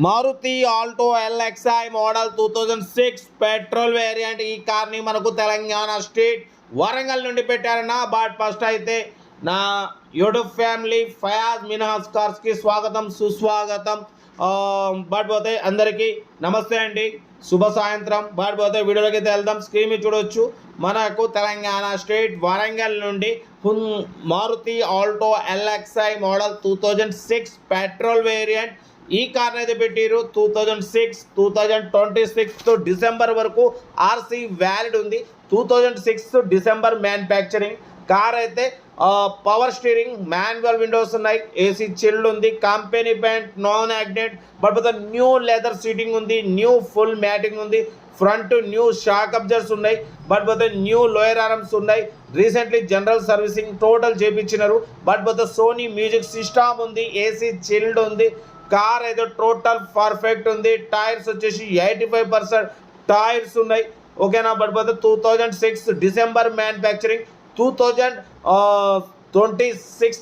Maruti Alto LXI model 2006 petrol variant. ఈ కార్ని మనకు తెలంగాణ స్టేట్ వరంగల్ నుండి పెట్టారన్న. బట్ ఫస్ట్ అయితే నా యూట్యూబ్ ఫ్యామిలీ ఫయాజ్ మినహాజ్ కార్స్కి స్వాగతం సుస్వాగతం. బట్ పోతే అందరికీ నమస్తే అండి, శుభ సాయంత్రం. బట్ పోతే వీడియోలోకి వెళ్దాం. స్క్రీన్ మీద చూడొచ్చు, మనకు తెలంగాణ స్టేట్ వరంగల్ నుండి Maruti Alto LXI model 2006 petrol variant. ఈ కార్ అయితే పెట్టారు 2026 డిసెంబర్ వరకు ఆర్సీ వ్యాలిడ్ ఉంది. 2006 డిసెంబర్ మ్యానుఫ్యాక్చరింగ్ కార్ అయితే పవర్ స్టీరింగ్, మాన్యువల్ విండోస్ ఉన్నాయి, ఏసీ చిల్డ్ ఉంది, company paint, non accident. But new leather seating ఉంది, న్యూ ఫుల్ మ్యాటింగ్ ఉంది, ఫ్రంట్ న్యూ షాక్ అబ్జర్స్ ఉన్నాయి. బట్ న్యూ లోయర్ ఆర్మ్స్ ఉన్నాయి. Recently general servicing total చేయించినారు. But Sony music system ఉంది, AC chilled ఉంది. Car అయితే total perfect ఉంది. Tyres వచ్చేసి 85% టైర్స్ ఉన్నాయి, ఓకేనా. But 2006 December manufacturing, 2026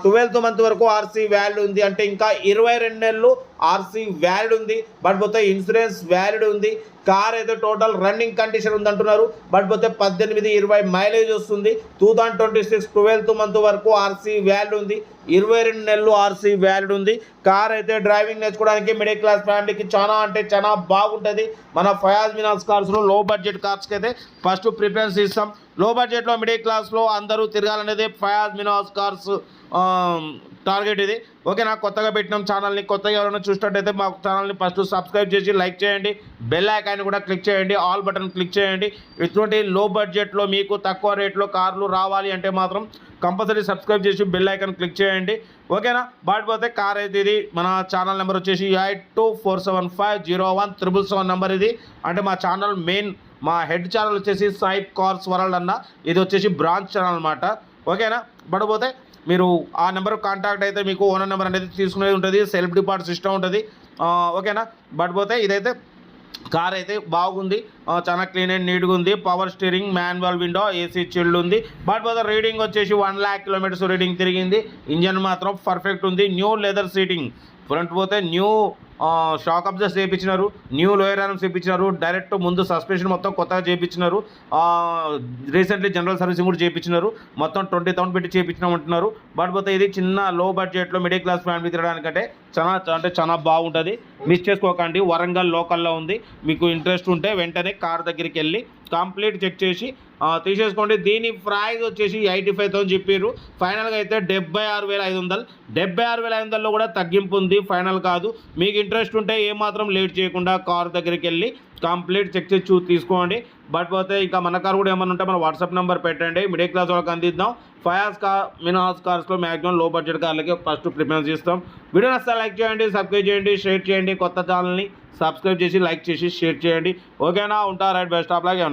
12th month వరకు ఆర్సీ వ్యాలిడ్ ఉంది. అంటే ఇంకా 22 నెలలు ఆర్సీ వ్యాలిడ్ ఉంది. బట్ ఇన్సూరెన్స్ వ్యాలిడ్ ఉంది. కార్ అయితే టోటల్ రన్నింగ్ కండిషన్ ఉంది అంటున్నారు. బట్ 18-20 మైలేజ్ వస్తుంది. 2026 12th మంత్ వరకు ఆర్సీ వ్యాలిడ్ ఉంది. 22 నెలలు ఆర్సీ వ్యాలిడ్ ఉంది. కార్ అయితే డ్రైవింగ్ నేర్చుకోవడానికి మిడిల్ క్లాస్ ఫ్యామిలీకి చాలా అంటే చాలా బాగుంటుంది. మన ఫయాజ్ మినాజ్ కార్స్లో లో బడ్జెట్ కార్స్కి అయితే ఫస్ట్ ప్రిఫరెన్స్ ఇస్తాం. లో బడ్జెట్లో మిడిల్ క్లాస్లో అందరూ తిరగాలనేది ఫయాజ్ మినాజ్ కార్స్ టార్గెట్ ఇది, ఓకేనా. కొత్తగా పెట్టినాం ఛానల్ని. కొత్తగా ఎవరైనా చూసినట్టయితే మా ఛానల్ని ఫస్ట్ సబ్స్క్రైబ్ చేసి లైక్ చేయండి, బెల్ ఐకాన్ కూడా క్లిక్ చేయండి, ఆల్ బటన్ క్లిక్ చేయండి. ఇటువంటి లో బడ్జెట్లో మీకు తక్కువ రేట్లో కార్లు రావాలి అంటే మాత్రం కంపల్సరీ సబ్స్క్రైబ్ చేసి బెల్ ఐకాన్ క్లిక్ చేయండి, ఓకేనా. బాటిపోతే కార్ అయితే ఇది మన ఛానల్ నెంబర్ వచ్చేసి 8247501777 నెంబర్ ఇది. అంటే మా ఛానల్ మెయిన్ మా హెడ్ ఛానల్ వచ్చేసి సాయిబ్ కార్స్ వరల్డ్ అన్న. ఇది వచ్చేసి బ్రాంచ్ ఛానల్ అనమాట, ఓకేనా. పడిపోతే మీరు ఆ నెంబర్ కాంటాక్ట్ అయితే మీకు ఓనర్ నెంబర్ అనేది తీసుకునేది ఉంటుంది, సెల్ఫ్ డిపార్ట్ సిస్టమ్ ఉంటుంది, ఓకేనా. బట్ ఇదైతే కార్ అయితే బాగుంది, చాలా క్లీన్ అండ్ నీట్గా ఉంది. Power steering, manual window, AC chilled ఉంది. బట్ రీడింగ్ వచ్చేసి 1 lakh kilometers రీడింగ్ తిరిగింది. ఇంజన్ మాత్రం పర్ఫెక్ట్ ఉంది. న్యూ లెదర్ సీటింగ్, ఫ్రంట్ పోతే న్యూ షాక్ అబ్జర్స్ చేయించినారు, న్యూ లోయర్ ఆర్మ్స్ చేయించినారు. డైరెక్ట్ ముందు సస్పెన్షన్ మొత్తం కొత్తగా చేయించినారు. రీసెంట్లీ జనరల్ సర్వీసింగ్ కూడా చేయించినారు. మొత్తం 20,000 పెట్టి చేయించినామంటున్నారు. బట్ ఇది చిన్న లో బడ్జెట్లో మిడిల్ క్లాస్ ఫ్యామిలీ తిరగడానికంటే చాలా బాగుంటుంది. మిస్ చేసుకోకండి. వరంగల్ లోకల్లో ఉంది. మీకు ఇంట్రెస్ట్ ఉంటే వెంటనే కార్ దగ్గరికి వెళ్ళి కంప్లీట్ చెక్ చేసి తీసేసుకోండి. దీని ప్రైస్ వచ్చేసి 85,000 చెప్పారు. ఫైనల్గా అయితే 76,500. 76,500లో కూడా తగ్గింపు ఉంది, ఫైనల్ కాదు. మీకు ఇంట్రెస్ట్ ఉంటే ఏమాత్రం లేట్ చేయకుండా కార్ దగ్గరికి వెళ్ళి కంప్లీట్ చెక్ చేసి తీసుకోండి. బట్ ఇంకా మన కార్ కూడా ఏమన్నా ఉంటే మన వాట్సాప్ నెంబర్ పెట్టండి, మిడిల్ క్లాస్ వాళ్ళకి అందిద్దాం. ఫయాజ్ మినాజ్ కార్స్లో మ్యాక్సిమం లో బడ్జెట్ కార్లకి ఫస్ట్ ప్రిఫరెన్స్ ఇస్తాం. వీడియో నచ్చితే లైక్ చేయండి, సబ్స్క్రైబ్ చేయండి, షేర్ చేయండి. కొత్త ఛానల్ని సబ్స్క్రైబ్ చేసి లైక్ చేసి షేర్ చేయండి, ఓకేనా. ఉంటా రైట్, బెస్ట్ ఆఫ్ లక్.